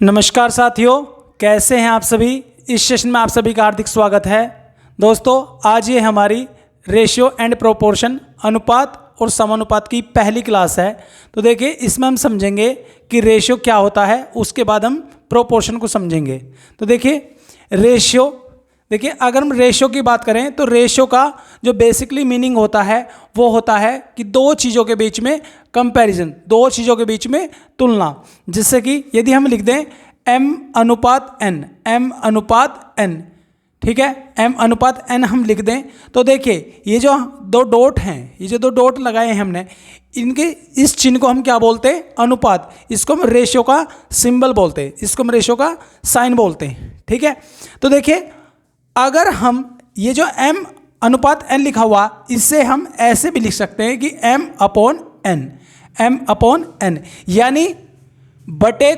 नमस्कार साथियों, कैसे हैं आप सभी। इस सेशन में आप सभी का हार्दिक स्वागत है। दोस्तों, आज ये हमारी रेशियो एंड प्रोपोर्शन अनुपात और समानुपात की पहली क्लास है। तो देखिए, इसमें हम समझेंगे कि रेशियो क्या होता है, उसके बाद हम प्रोपोर्शन को समझेंगे। तो देखिए रेशियो, अगर हम रेशियो की बात करें तो रेशियो का जो बेसिकली मीनिंग होता है वो होता है कि दो चीज़ों के बीच में कंपैरिजन, दो चीज़ों के बीच में तुलना। जिससे कि यदि हम लिख दें m अनुपात n, m अनुपात n, ठीक है, m अनुपात n हम लिख दें तो देखिए ये जो दो डॉट हैं, ये जो दो डॉट लगाए हैं हमने, इनके इस चिन्ह को हम क्या बोलते हैं, अनुपात। इसको हम रेशियो का सिंबल बोलते हैं, इसको हम रेशियो का साइन बोलते हैं। ठीक है, तो देखिए अगर हम ये जो m अनुपात n लिखा हुआ, इससे हम ऐसे भी लिख सकते हैं कि m अपॉन n, यानी बटे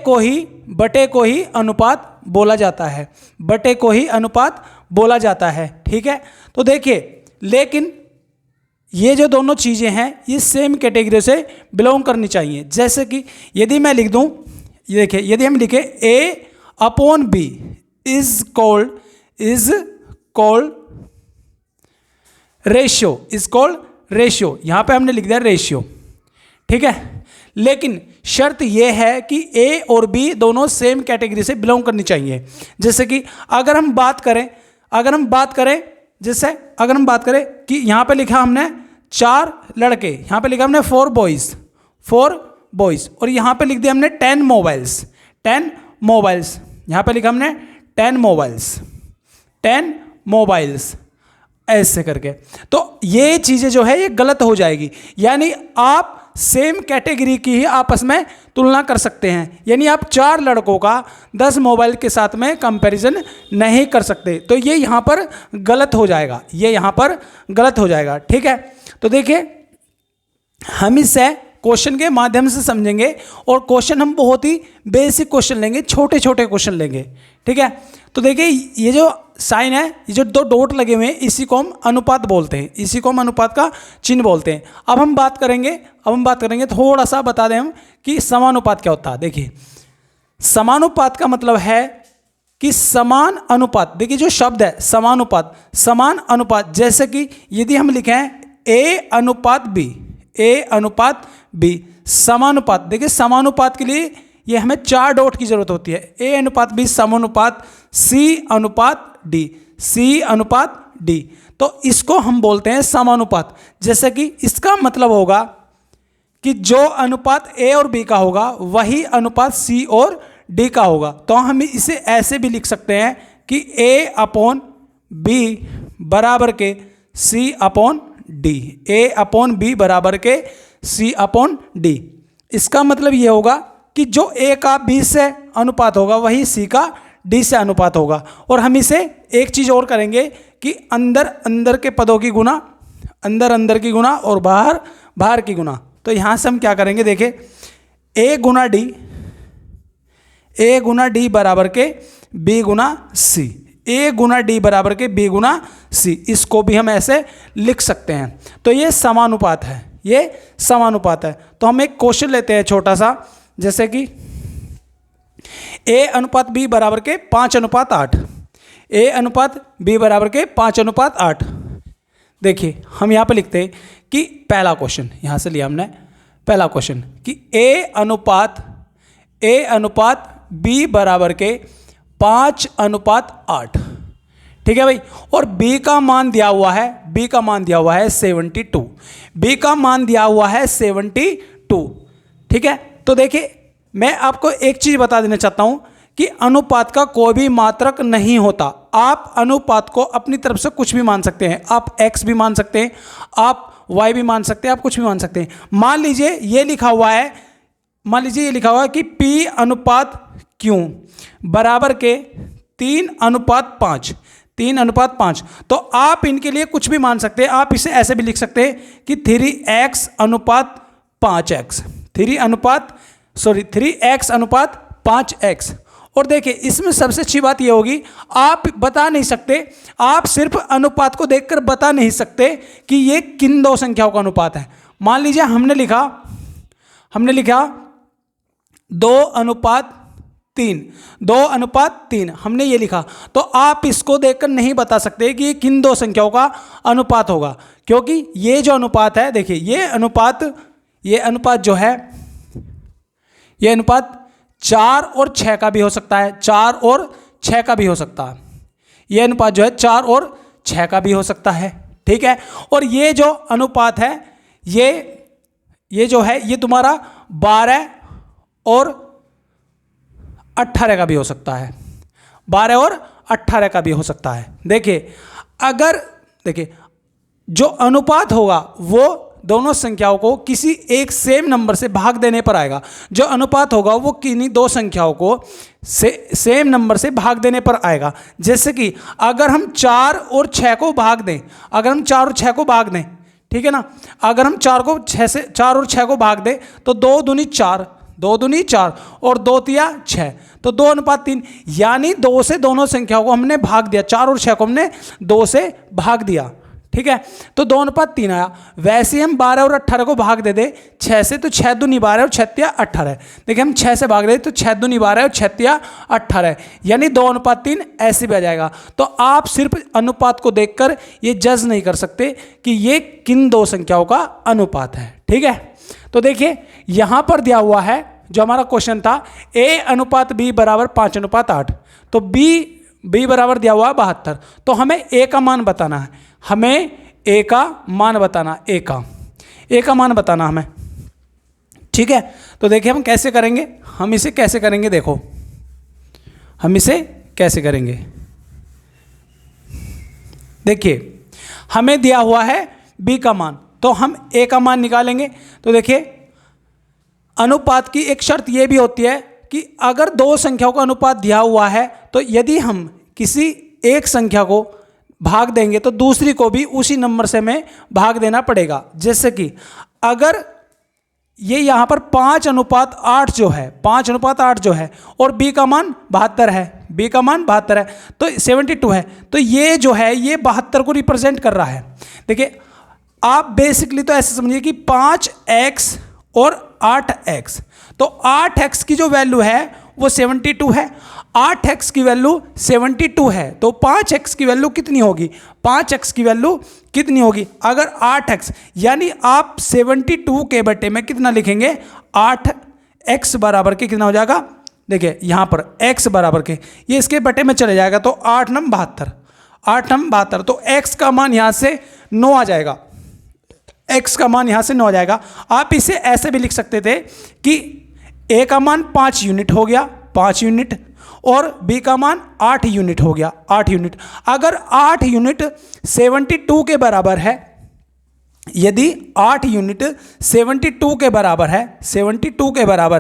को ही अनुपात बोला जाता है, बटे को ही अनुपात बोला जाता है। ठीक है, तो देखिए लेकिन ये जो दोनों चीज़ें हैं ये सेम कैटेगरी से बिलोंग करनी चाहिए। जैसे कि यदि मैं लिख दूं, ये देखिए, यदि हम लिखे a upon b is called ratio, यहां पे हमने लिख दिया रेशियो। ठीक है, लेकिन शर्त यह है कि a और b दोनों सेम कैटेगरी से बिलोंग करनी चाहिए। जैसे कि अगर हम बात करें कि यहां पे लिखा हमने 4 लड़के, यहां पे लिखा हमने 4 बॉयज, और यहां पे लिख दिया हमने 10 मोबाइल्स, यहां पे लिखा हमने 10 मोबाइल्स ऐसे करके। तो ये चीज़ें जो है ये गलत हो जाएगी, यानी आप सेम कैटेगरी की ही आपस में तुलना कर सकते हैं। यानी आप 4 लड़कों का 10 मोबाइल के साथ में कंपैरिजन नहीं कर सकते। तो ये यहाँ पर गलत हो जाएगा, ठीक है। तो देखिए हम इसे क्वेश्चन के माध्यम से समझेंगे, और क्वेश्चन हम बहुत ही बेसिक क्वेश्चन लेंगे, छोटे छोटे क्वेश्चन लेंगे। ठीक है, तो देखिए ये जो साइन है, ये जो 2 डॉट लगे हुए हैं, इसी को हम अनुपात बोलते हैं, इसी को हम अनुपात का चिन्ह बोलते हैं। अब हम बात करेंगे थोड़ा सा बता दें हम कि समानुपात क्या होता है। देखिए समानुपात का मतलब है कि समान अनुपात। देखिए जो शब्द है समानुपात, समान अनुपात। जैसे कि यदि हम लिखें a अनुपात b समानुपात। देखिए समानुपात के लिए ये हमें 4 डॉट की जरूरत होती है, a अनुपात b समानुपात c अनुपात d, तो इसको हम बोलते हैं समानुपात। जैसे कि इसका मतलब होगा कि जो अनुपात a और b का होगा वही अनुपात c और d का होगा। तो हम इसे ऐसे भी लिख सकते हैं कि a अपॉन b बराबर के c upon d, a upon b बराबर के c अपॉन d। इसका मतलब ये होगा कि जो a का b से अनुपात होगा वही c का d से अनुपात होगा। और हम इसे एक चीज़ और करेंगे कि अंदर के पदों की गुना, अंदर की गुना और बाहर की गुना। तो यहाँ से हम क्या करेंगे, देखिए a गुना d बराबर के b Guna c, a Guna d बराबर के b गुना c, इसको भी हम ऐसे लिख सकते हैं। तो ये समानुपात है, तो हम एक क्वेश्चन लेते हैं छोटा सा, जैसे कि a अनुपात b बराबर के 5:8, a अनुपात b बराबर के 5:8। देखिए हम यहाँ पे लिखते हैं कि पहला क्वेश्चन, यहाँ से लिया हमने पहला क्वेश्चन कि a अनुपात b बराबर के 5:8। ठीक है भाई, और b का मान दिया हुआ है 72, b का मान दिया हुआ है 72। ठीक है, तो देखिए मैं आपको एक चीज़ बता देना चाहता हूं कि अनुपात का कोई भी मात्रक नहीं होता। आप अनुपात को अपनी तरफ से कुछ भी मान सकते हैं, आप x भी मान सकते हैं, आप y भी मान सकते हैं, आप कुछ भी मान सकते हैं। मान लीजिए ये लिखा हुआ है कि p अनुपात q बराबर के 3:5, तो आप इनके लिए कुछ भी मान सकते हैं। आप इसे ऐसे भी लिख सकते हैं कि 3x अनुपात 5x। और देखिए इसमें सबसे अच्छी बात यह होगी, आप बता नहीं सकते, आप सिर्फ अनुपात को देखकर बता नहीं सकते कि ये किन 2 संख्याओं का अनुपात है। मान लीजिए हमने लिखा 2:3 2:3 हमने ये लिखा। तो आप इसको देखकर नहीं बता सकते कि ये किन दो संख्याओं का अनुपात होगा, क्योंकि ये जो अनुपात है, देखिए ये अनुपात जो है, ये अनुपात 4 और 6 का भी हो सकता है, 4 और 6 का भी हो सकता है। ये अनुपात जो है 4 और 6 का भी हो सकता है, ठीक है। और ये जो अनुपात है, ये जो है, ये तुम्हारा 12 और 18 का भी हो सकता है, 12 और 18 का भी हो सकता है। देखिए जो अनुपात होगा वो दोनों संख्याओं को किसी एक सेम नंबर से भाग देने पर आएगा। जो अनुपात होगा वो किन्हीं दो संख्याओं को सेम नंबर से भाग देने पर आएगा। जैसे कि अगर हम 4 और 6 को भाग दें, ठीक है ना, अगर हम 4 और 6 को भाग दें तो 2 दूनी 4 और 2 तिया 6, तो 2:3, यानी 2 से दोनों संख्याओं को हमने भाग दिया, 4 और 6 को हमने 2 से भाग दिया, ठीक है, तो 2:3 आया। वैसे हम 12 और 18 को भाग दे दे 6 से, तो 6 दूनी 12 और 6 तिया 18। देखिए हम 6 से भाग दे तो 6 दूनी 12 और 6 तिया 18, यानी 2:3 ऐसे भी आ जाएगा। तो आप सिर्फ अनुपात को देखकर ये जज नहीं कर सकते कि ये किन दो संख्याओं का अनुपात है, ठीक है। तो देखिए यहां पर दिया हुआ है, जो हमारा क्वेश्चन था, A/B बराबर 5:8, तो B बराबर दिया हुआ 72। तो हमें A का मान बताना है, A का मान बताना हमें, ठीक है। तो देखिए हम कैसे करेंगे, देखो हम इसे कैसे करेंगे। देखिए हमें दिया हुआ है B का मान, तो हम A का मान निकालेंगे। तो देखिए अनुपात की एक शर्त यह भी होती है कि अगर दो संख्याओं का अनुपात दिया हुआ है, तो यदि हम किसी एक संख्या को भाग देंगे तो दूसरी को भी उसी नंबर से हमें भाग देना पड़ेगा। जैसे कि अगर ये यहाँ पर 5:8 जो है और B का मान 72 है, तो 72 है, तो ये जो है ये 72 को रिप्रेजेंट कर रहा है। देखिए आप बेसिकली तो ऐसे समझिए कि 5x और 8x, तो 8x की जो वैल्यू है वो 72 है, 8x की वैल्यू 72 है, तो 5x की वैल्यू कितनी होगी, 5x की वैल्यू कितनी होगी, अगर 8x, यानी आप 72 के बटे में कितना लिखेंगे, 8x बराबर के कितना हो जाएगा, देखिए यहाँ पर x बराबर के ये इसके बटे में चले जाएगा, तो 8 9 72, तो x का मान यहाँ से 9 आ जाएगा, x का मान यहाँ से 9 आ जाएगा। आप इसे ऐसे भी लिख सकते थे कि a का मान 5 यूनिट हो गया, 5 यूनिट, और b का मान 8 यूनिट हो गया, 8 यूनिट। अगर 8 यूनिट 72 के बराबर है, यदि 8 यूनिट 72 के बराबर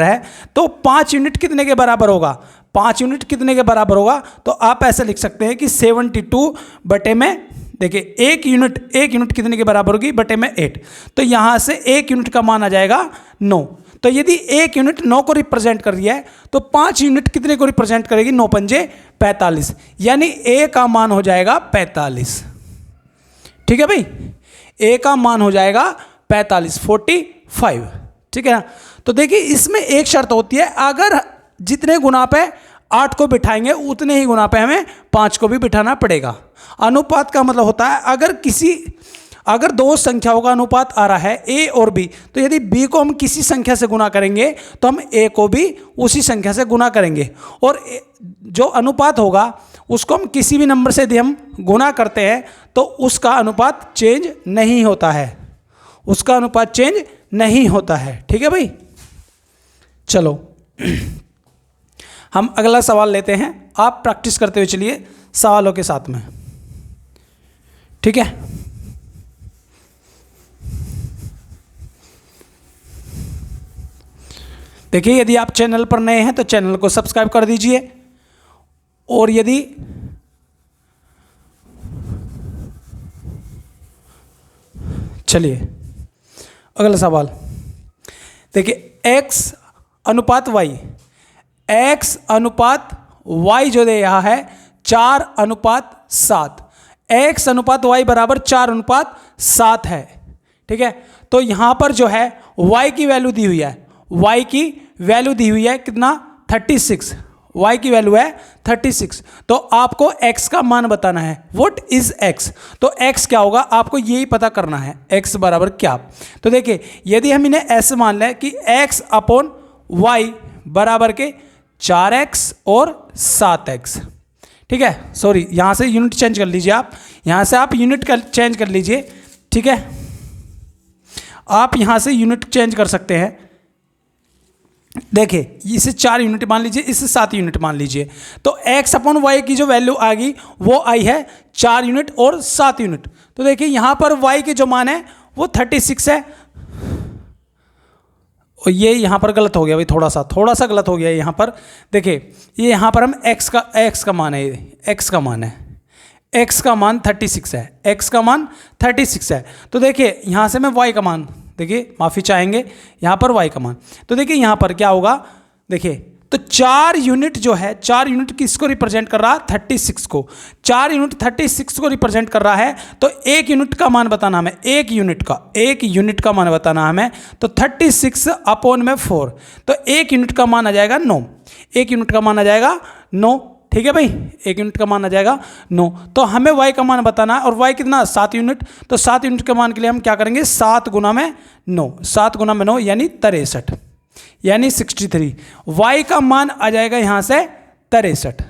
है, तो 5 यूनिट कितने के बराबर होगा, 5 यूनिट कितने के बराबर होगा, तो आप ऐसे लिख सकते हैं कि 72 बटे में, देखिए 1 यूनिट कितने के बराबर होगी, बटे में 8, तो यहाँ से 1 यूनिट का मान आ जाएगा 9। तो यदि 1 यूनिट 9 को रिप्रेजेंट कर दिया है, तो 5 यूनिट कितने को रिप्रेजेंट करेगी, 9 पंजे 45, यानी A का मान हो जाएगा 45, ठीक है भाई, A का मान हो जाएगा 45, 45, ठीक है ना। तो देखिए इसमें एक शर्त होती है, अगर जितने गुना पे 8 को बिठाएंगे उतने ही गुना पे हमें 5 को भी बिठाना पड़ेगा। अनुपात का मतलब होता है अगर दो संख्याओं का अनुपात आ रहा है A और B, तो यदि B को हम किसी संख्या से गुना करेंगे तो हम A को भी उसी संख्या से गुना करेंगे, और जो अनुपात होगा उसको हम किसी भी नंबर से यदि हम गुना करते हैं तो उसका अनुपात चेंज नहीं होता है, ठीक है भाई। चलो हम अगला सवाल लेते हैं, आप प्रैक्टिस करते हुए चलिए सवालों के साथ में, ठीक है। देखिए यदि आप चैनल पर नए हैं तो चैनल को सब्सक्राइब कर दीजिए, और यदि चलिए अगला सवाल देखिए, x अनुपात y जो दे रहा है 4:7, x अनुपात y बराबर 4:7 है, ठीक है। तो यहां पर जो है y की वैल्यू दी हुई है, कितना 36, y की वैल्यू है 36। तो आपको x का मान बताना है, व्हाट इज x। तो x क्या होगा आपको यही पता करना है, x बराबर क्या। तो देखिए यदि हम इन्हें ऐसे मान लें कि x अपॉन y बराबर के 4x और 7x, ठीक है। सॉरी, यहां से यूनिट चेंज कर लीजिए, आप यहां से आप यूनिट चेंज कर लीजिए, ठीक है। आप यहां से यूनिट चेंज कर सकते हैं। देखिए इसे 4 यूनिट मान लीजिए, इसे 7 यूनिट मान लीजिए। तो x अपॉन वाई की जो वैल्यू आ गई वो आई है 4 यूनिट और 7 यूनिट। तो देखिए यहां पर y के जो मान है वो 36 है, और ये यहां पर गलत हो गया भाई, थोड़ा सा गलत हो गया यहां पर। देखिए ये यहां पर हम x का मान है, x का मान है, x का मान 36 है, x का मान 36 है। तो देखिए यहां से मैं y का मान, देखिए माफ़ी चाहेंगे यहाँ पर y का मान। तो देखिए यहाँ पर क्या होगा, देखिए तो 4 यूनिट जो है, 4 यूनिट किसको रिप्रेजेंट कर रहा है, 36 को। 4 यूनिट 36 को रिप्रेजेंट कर रहा है, तो 1 यूनिट का मान बताना हमें, 1 यूनिट का मान बताना हमें। तो 36 अपॉन में 4, तो 1 यूनिट का मान आ जाएगा 9, 1 यूनिट का मान आ जाएगा 9, ठीक है भाई, 1 यूनिट का मान आ जाएगा 9। तो हमें y का मान बताना है, और y कितना, 7 यूनिट। तो 7 यूनिट के मान के लिए हम क्या करेंगे, 7 गुना में 9, 7 गुना में 9 यानी 63, यानी 63। y का मान आ जाएगा यहां से 63,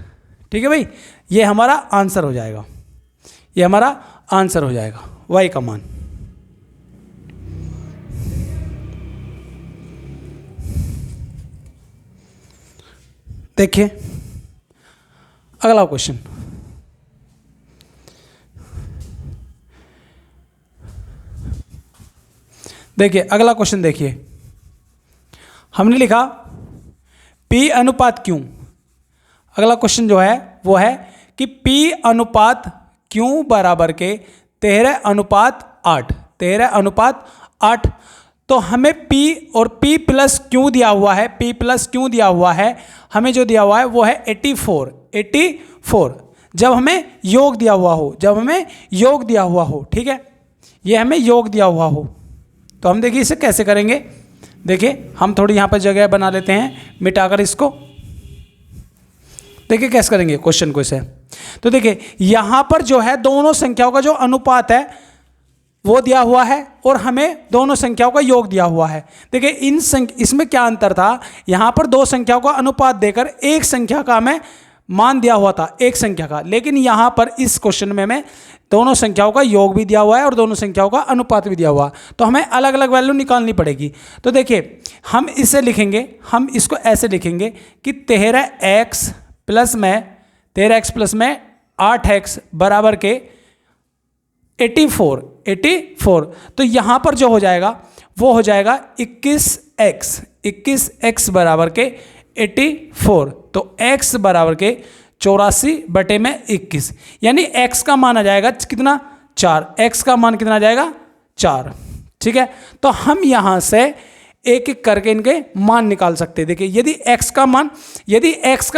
ठीक है भाई। ये हमारा आंसर हो जाएगा, ये हमारा आंसर हो जाएगा y का मान। देखिए अगला क्वेश्चन, देखिए अगला क्वेश्चन देखिए, हमने लिखा P अनुपात Q। अगला क्वेश्चन जो है वो है कि P अनुपात Q बराबर के 13 अनुपात 8, 13 अनुपात 8। तो हमें P और P प्लस Q दिया हुआ है, P प्लस Q दिया हुआ है, हमें जो दिया हुआ है वो है 84। जब हमें योग दिया हुआ हो, जब हमें योग दिया हुआ हो, ठीक है, ये हमें योग दिया हुआ हो, तो हम देखिए इसे कैसे करेंगे। देखिए हम थोड़ी यहाँ पर जगह बना लेते हैं मिटाकर इसको। देखिए कैसे करेंगे क्वेश्चन को इसे। तो देखिए यहाँ पर जो है दोनों संख्याओं का जो अनुपात है वो दिया हुआ है, और हमें दोनों संख्याओं का योग दिया हुआ है। देखिए इसमें क्या अंतर था, यहाँ पर 2 संख्याओं का अनुपात देकर एक संख्या का हमें मान दिया हुआ था, एक संख्या का, लेकिन यहाँ पर इस क्वेश्चन में हमें दोनों संख्याओं का योग भी दिया हुआ है और दोनों संख्याओं का अनुपात भी दिया हुआ है, तो हमें अलग अलग वैल्यू निकालनी पड़ेगी। तो देखिए हम इसे लिखेंगे, हम इसको ऐसे लिखेंगे कि 13x प्लस में 8x बराबर के 84। तो यहाँ पर जो हो जाएगा वो हो जाएगा 21x बराबर के 84। तो x बराबर के 84/21, यानी x का मान आ जाएगा कितना, 4। x का मान कितना आ जाएगा, 4, ठीक है। तो हम यहाँ से एक एक करके इनके मान निकाल सकते हैं। देखिए यदि x का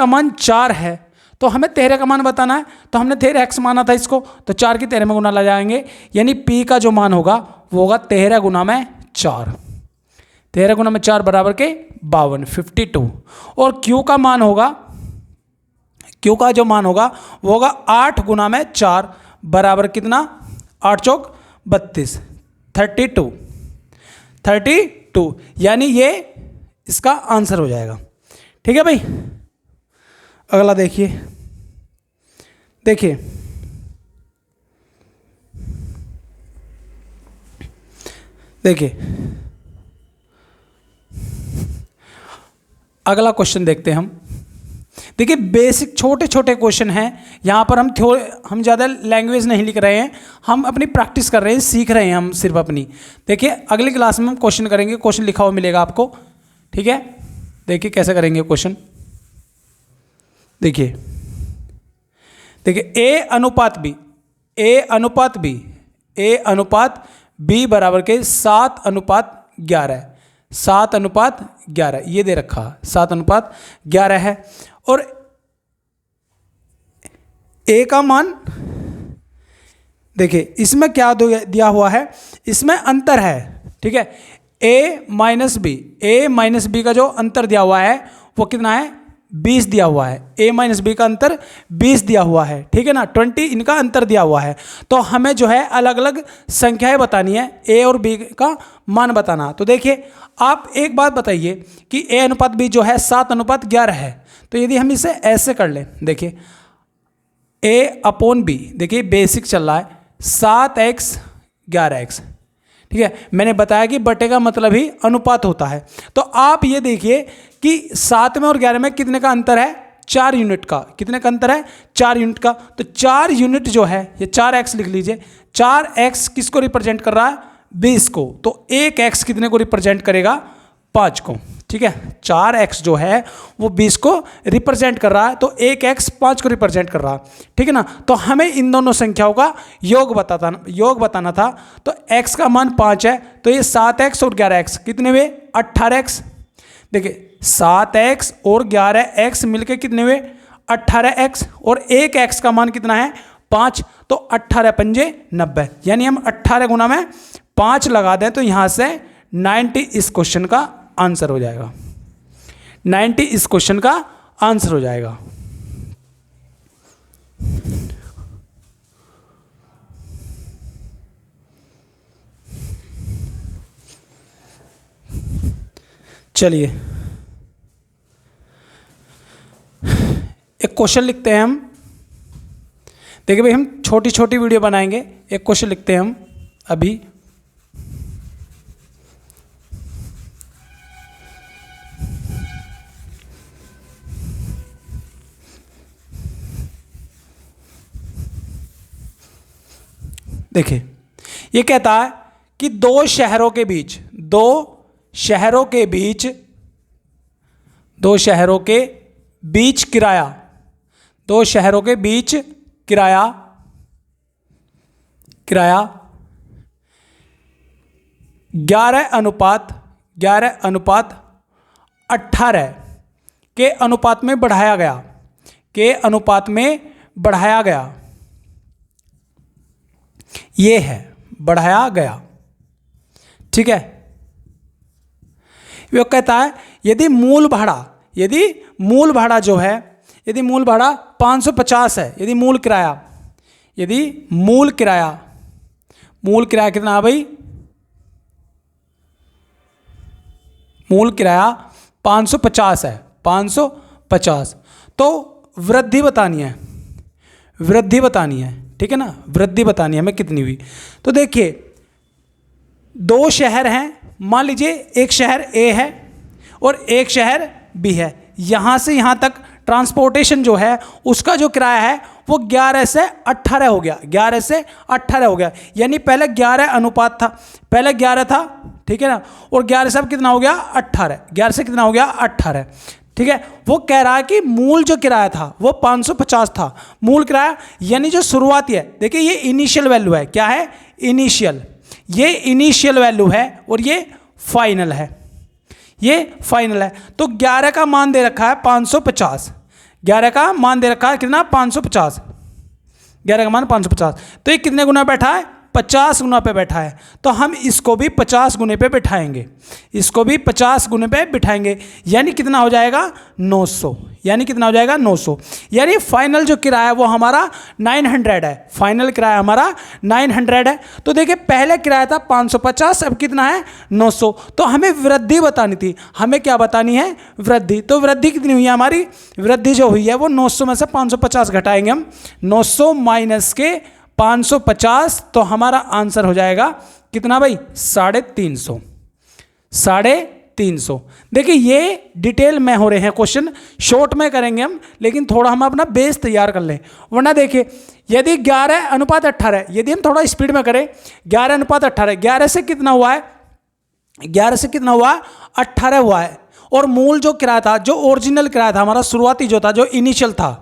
मान 4 है तो हमें 13 का मान बताना है, तो हमने 13x माना था इसको, तो 4 की 13 में गुना ला जाएंगे, यानी p का जो मान होगा वो होगा 13 गुना में 4, 13 गुना में 4 बराबर के 52। और q का मान होगा, q का जो मान होगा वो होगा 8 गुना में 4 बराबर कितना, 8 चौक 32, 32, यानी ये इसका आंसर हो जाएगा, ठीक है भाई। अगला देखिए, अगला क्वेश्चन देखते हैं हम। देखिए बेसिक छोटे छोटे क्वेश्चन हैं, यहाँ पर हम ज़्यादा लैंग्वेज नहीं लिख रहे हैं, हम अपनी प्रैक्टिस कर रहे हैं, सीख रहे हैं हम सिर्फ अपनी। देखिए अगली क्लास में हम क्वेश्चन करेंगे, क्वेश्चन लिखा हुआ मिलेगा आपको, ठीक है। देखिए कैसे करेंगे क्वेश्चन। देखिए A अनुपात B बराबर के 7:11, 7:11 ये दे रखा, 7:11 है। और A का मान देखिए इसमें क्या दिया हुआ है, इसमें अंतर है, ठीक है। A माइनस बी का जो अंतर दिया हुआ है वो कितना है, 20 दिया हुआ है, a माइनस बी का अंतर 20 दिया हुआ है, ठीक है ना, 20 इनका अंतर दिया हुआ है। तो हमें जो है अलग अलग संख्याएं बतानी है, a और b का मान बताना। तो देखिए आप एक बात बताइए कि a अनुपात b जो है 7:11 है। तो यदि हम इसे ऐसे कर लें, देखिए a/b, देखिए बेसिक चल रहा है 7x 11x, ठीक है। मैंने बताया कि बटे का मतलब ही अनुपात होता है। तो आप ये देखिए कि 7 में और 11 में कितने का अंतर है, 4 यूनिट का। कितने का अंतर है, 4 यूनिट का। तो 4 यूनिट जो है, ये 4x लिख लीजिए, 4x किसको रिप्रेजेंट कर रहा है, 20 को। तो 1x कितने को रिप्रेजेंट करेगा, 5 को, ठीक है। 4x जो है वो 20 को रिप्रेजेंट कर रहा है, तो 1x 5 को रिप्रेजेंट कर रहा है, ठीक है ना। तो हमें इन दोनों संख्याओं का योग बताना था। तो x का मान 5 है, तो ये 7x और 11x कितने हुए, 18x। देखिए 7x और 11x मिलके कितने हुए, 18x, और 1x का मान कितना है, 5। तो 18 पंजे 90, यानी हम 18 गुना में 5 लगा दें तो यहां से 90 इस क्वेश्चन का आंसर हो जाएगा। 90 इस क्वेश्चन का आंसर हो जाएगा। चलिए एक क्वेश्चन लिखते हैं हम। देखिए भाई हम छोटी छोटी वीडियो बनाएंगे। एक क्वेश्चन लिखते हैं हम अभी। देखिए ये कहता है कि दो शहरों के बीच किराया 11:18 के अनुपात में बढ़ाया गया। ये है बढ़ाया गया, ठीक है। वो कहता है यदि मूल भाड़ा जो है, यदि मूल भाड़ा 550 है, यदि मूल किराया कितना है भाई, मूल किराया 550 है, 550। तो वृद्धि बतानी है, ठीक है ना, वृद्धि बतानी है हमें कितनी हुई। तो देखिए दो शहर हैं, मान लीजिए एक शहर A है और एक शहर B है। यहाँ से यहाँ तक ट्रांसपोर्टेशन जो है उसका जो किराया है वो 11 से 18 हो गया, 11 से 18 हो गया। यानी पहले 11 अनुपात था, पहले 11 था, ठीक है ना, और 11 से अब कितना हो गया, 18। 11 से कितना हो गया, 18, ठीक है। वो कह रहा है कि मूल जो किराया था वो 550 था, मूल किराया, यानी जो शुरुआती है। देखिए ये इनिशियल वैल्यू है, क्या है, इनिशियल, ये इनिशियल वैल्यू है और ये फाइनल है, ये फाइनल है। तो 11 का मान दे रखा है 550, 11 का मान दे रखा है कितना, 550, 11 का मान 550। तो ये कितने गुना बैठा है, 50 गुना पे बैठा है। तो हम इसको भी 50 गुने पे बिठाएंगे, इसको भी 50 गुने पे बिठाएंगे, यानी कितना हो जाएगा, 900, यानी कितना हो जाएगा, 900। यानी फाइनल जो किराया वो हमारा 900 है, फाइनल किराया हमारा 900 है। तो देखिए पहले किराया था 550, अब कितना है, 900। तो हमें वृद्धि बतानी थी, हमें क्या बतानी है, वृद्धि। तो वृद्धि कितनी हुई है हमारी, वृद्धि जो हुई है वो 900 में से 550 घटाएंगे हम, 900 माइनस के 550, तो हमारा आंसर हो जाएगा कितना भाई, 350, 350। देखिए ये डिटेल में हो रहे हैं क्वेश्चन, शॉर्ट में करेंगे हम, लेकिन थोड़ा हम अपना बेस तैयार कर लें, वरना देखिए यदि 11:18, यदि हम थोड़ा स्पीड में करें, 11:18, 11 से कितना हुआ है, 11 से कितना हुआ, 18 हुआ है। और मूल जो किराया था, जो ओरिजिनल किराया था हमारा, शुरुआती जो था, जो इनिशियल था,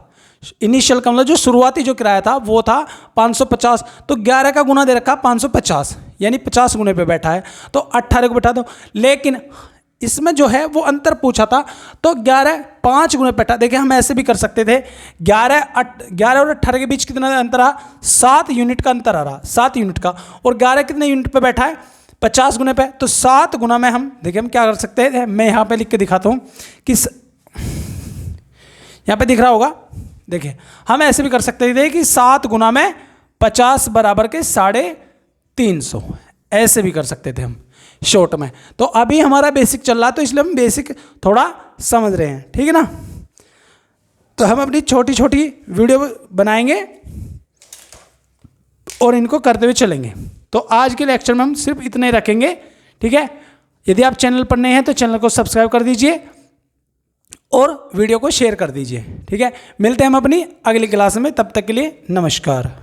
इनिशियल का मतलब जो शुरुआती जो किराया था वो था 550। तो 11 का गुना दे रखा 550, यानी 50 गुने पे बैठा है, तो 18 को बैठा दो। लेकिन इसमें जो है वो अंतर पूछा था, तो 11 5 गुने बैठा। देखिए हम ऐसे भी कर सकते थे, 11 और 18 के बीच कितना अंतर आ, 7 यूनिट का अंतर आ रहा, 7 यूनिट का। और 11 कितने यूनिट पे बैठा है, 50 गुने पे। तो 7 गुना में हम देखिए हम क्या कर सकते हैं, मैं यहाँ पे लिख के दिखाता हूँ कि यहाँ पे दिख रहा होगा, देखिए हम ऐसे भी कर सकते थे कि 7 गुना में 50 बराबर के 350, ऐसे भी कर सकते थे हम शॉर्ट में। तो अभी हमारा बेसिक चल रहा है तो इसलिए हम बेसिक थोड़ा समझ रहे हैं, ठीक है ना। तो हम अपनी छोटी छोटी वीडियो बनाएंगे और इनको करते हुए चलेंगे। तो आज के लेक्चर में हम सिर्फ इतने ही रखेंगे, ठीक है। यदि आप चैनल पर नए हैं तो चैनल को सब्सक्राइब कर दीजिए और वीडियो को शेयर कर दीजिए, ठीक है। मिलते हैं हम अपनी अगली क्लास में, तब तक के लिए नमस्कार।